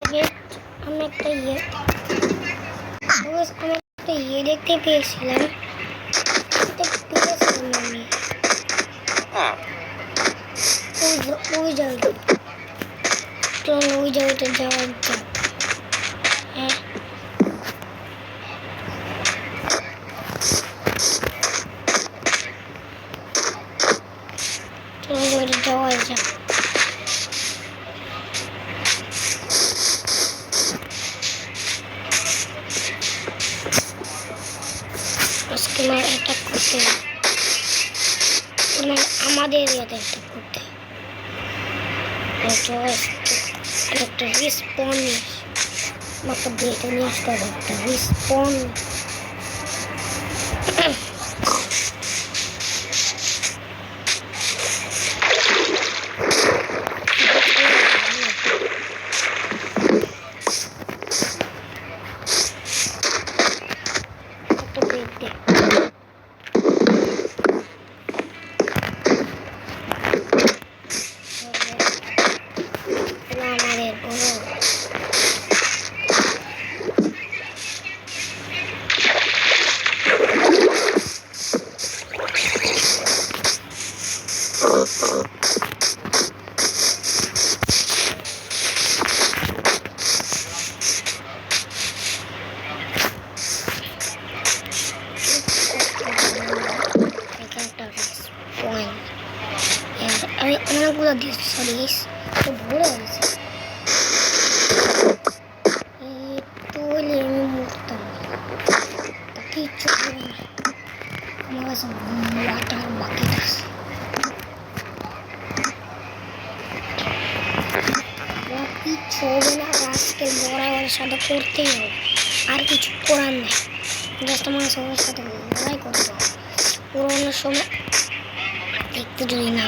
আমি একটা দেখতে পেয়েছিলাম আমি ওই জায়গাটা যাওয়ার যাক। হ্যাঁ, যাওয়া যাক। আজকে অ্যাটাক করতে আমাদের এরিয়াতে অ্যাটাক করতে একটা রিসপন একটা বেটে নিয়ে আসতে হবে। একটা রিসপন একটা বেটে আমাদের বড় আমি অনেকগুলো দিয়েছি। সরি তো ভুলে গেছি। আমি মুখতাম কিচ্ছু হবে না। আমার কাছে ওয়াটার বাকেট আছে। কিচ্ছু হবে না। আজকে লড়াইয়ের সাথে করতেই হবে, আর কিছু করার নেই। জাস্ট আমার সবার সাথে লড়াই করতে হবে। পুরোনোর সময় দেখতে যদি না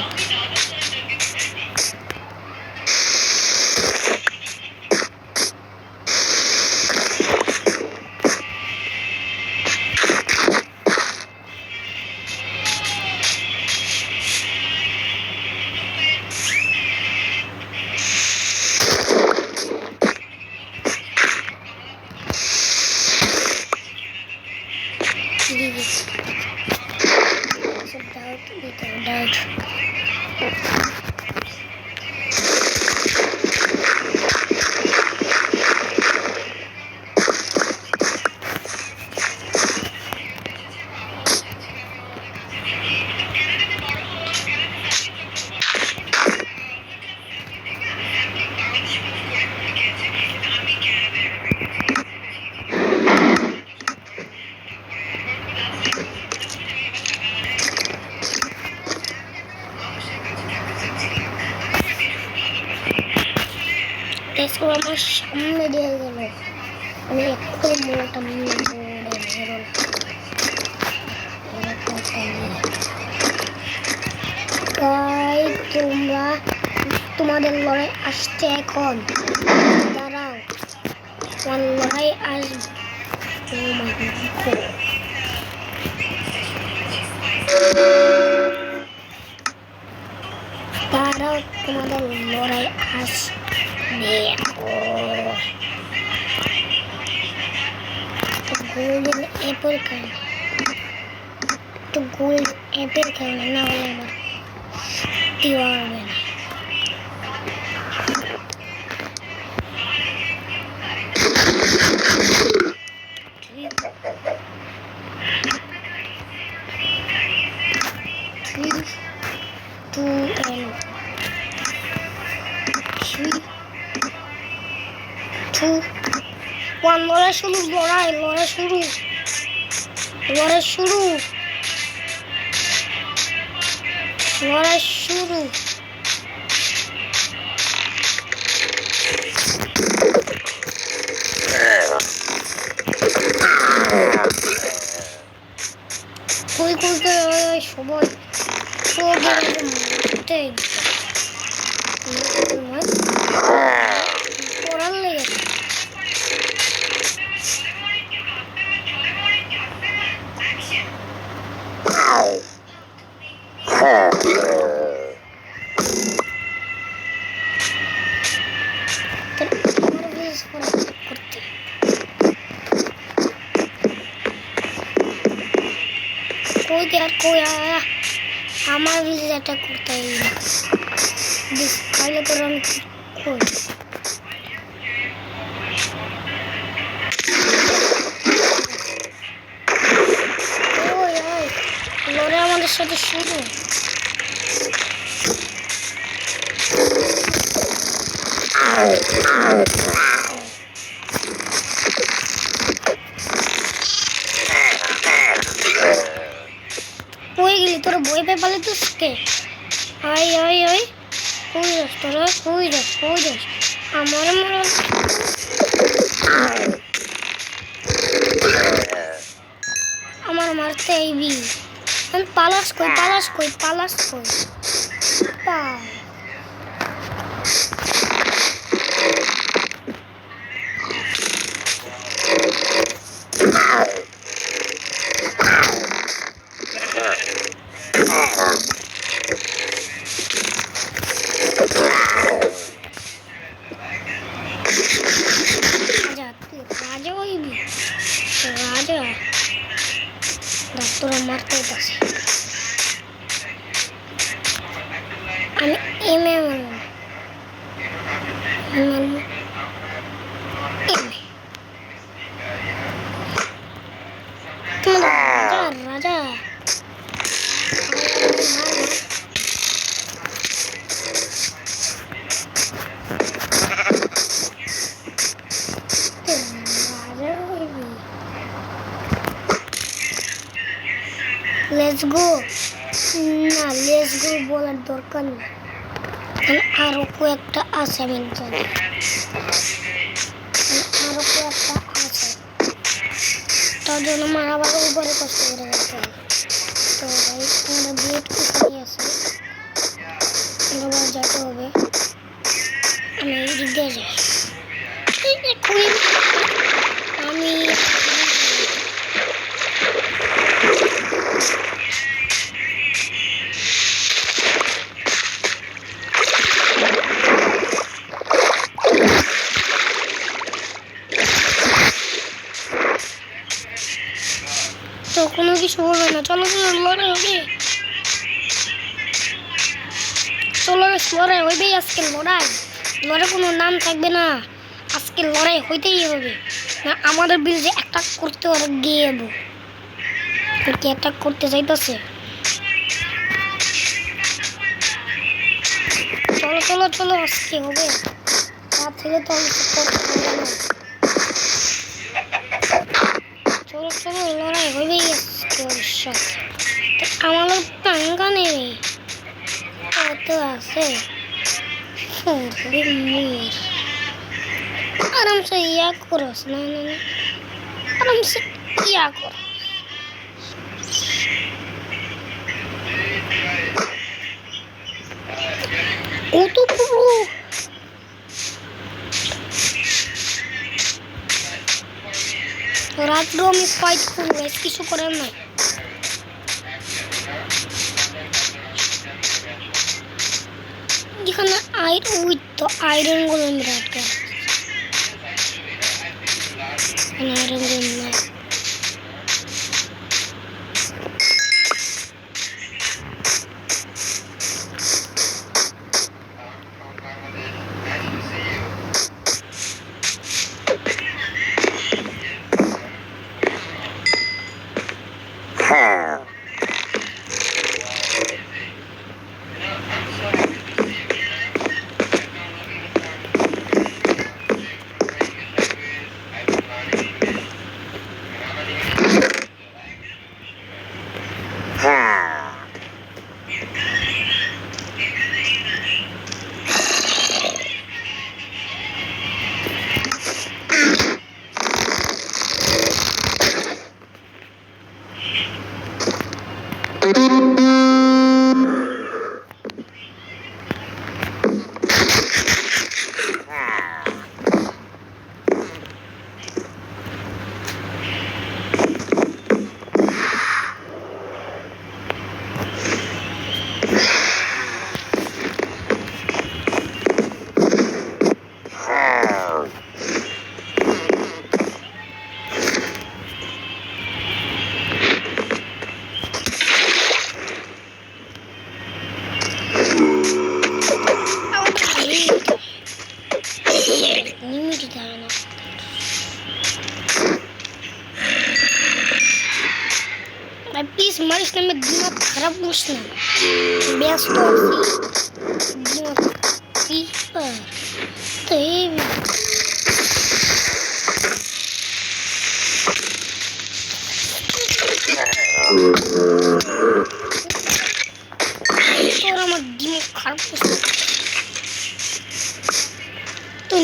doubt. Let's go আমার সামনে দিয়ে গেল। আমি এক্ষুনি মোটা তাই তোমাদের লড়াই আসছে এখন। দাঁড়াও, তোমার লড়াই আসবে। দাঁড়াও, তোমাদের লড়াই আসবে। গোল্ডেন অ্যাপেল খাই, তো গোল্ড অ্যাপেল খাই না হলে আমার দেওয়া হবে না। লড়াই শুরু, লড়াই শুরু। কই করতে সবাই পড়ার লেগেছে। কই আমার ভিলেজ অ্যাটাক করতে হবে তাহলে তোর আমি কই লড়ে আমাদের সাথে শুরু কই গেলি তোর বই পে পালে তো কে আই কই যাস তোরা কই যাস আমার মারতে আইবি আমি পালাস কই পাও রাজা হইবি রাজা তোরা মারতে পারছি আমি এমএ রাজা লেটস গো না লেটস গো বলার দরকার নেই আরো কয়েকটা আছে আমি জানি আরো কয়েকটা আছে তার জন্য আমার আবার উপরে কষ্ট করে যেতে হবে তো ভাই আমাদের ব্লেড কোথায় আছে আবার যেতে হবে আমি এদিক দিয়ে যাই আমি তো কোনো কিছু হবে না চলো লড়াই হবে লড়াই হইবেই আজকে লড়াই কোনো নাম থাকবে না আজকে লড়াই হইতেই হবে না আমাদের বিরুদ্ধে অ্যাটাক করতে ওরা গিয়ে যাবো কি অ্যাটাক করতে চাইতেছে চলো আজকে হবে তার থেকে তো চলো লড়াই হইবেই আজকে ওর সাথে আমার টাঙ্গা নেই কত আছে আরামসে ইয়া করস না আরামসে ইয়া কর ও তো পুরো রাত্রে আমি ফাইট করবো কিছু করার নাই যেখানে আয়রন গোলেম বিরাট আয়রন গোলেম নাই লিমিট দেয় না। ভাই প্লিজ মারিস না, আমার দিমাগ খারাপ করিস না, ব্যস্ত আছি। দিমাগ কি তো এই তোর আমার দিমাগ খারাপ করিস না। তো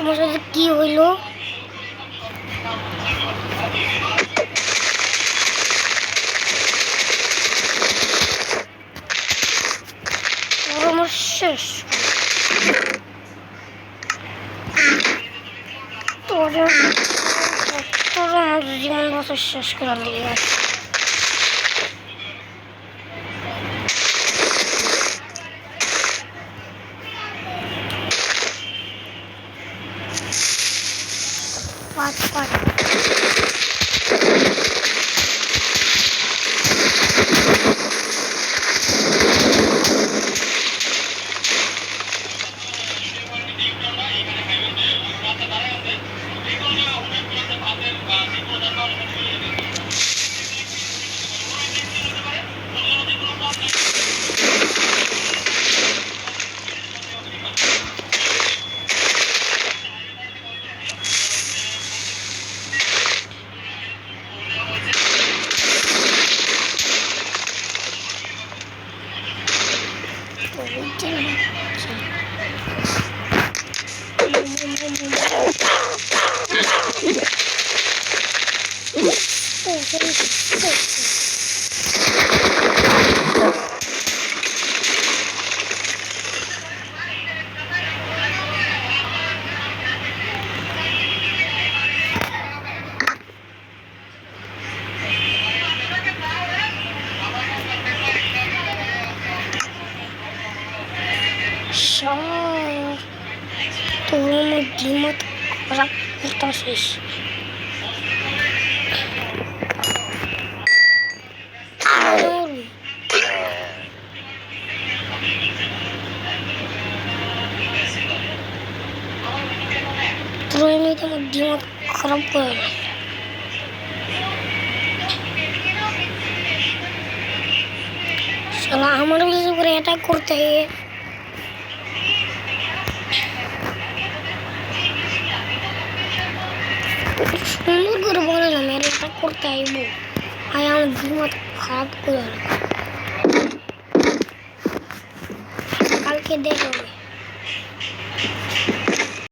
আমার সাথে কি হইলো? আমার শেষ তোর আমার জীবন বছর শেষ করে দিয়ে পাঁচ তোর আমার দিমাগ খারাপ করতেছিস। তোর এমনিতে আমার দিমাগ খারাপ করে দেয়। শালা আমার বেশি করে অ্যাটাক করতে গিয়ে সুন্দর করে বলে না মেরে অ্যাটাক করতে আইব, আয় আমার দিমাগ খারাপ করে দেয়। কালকে দেখবে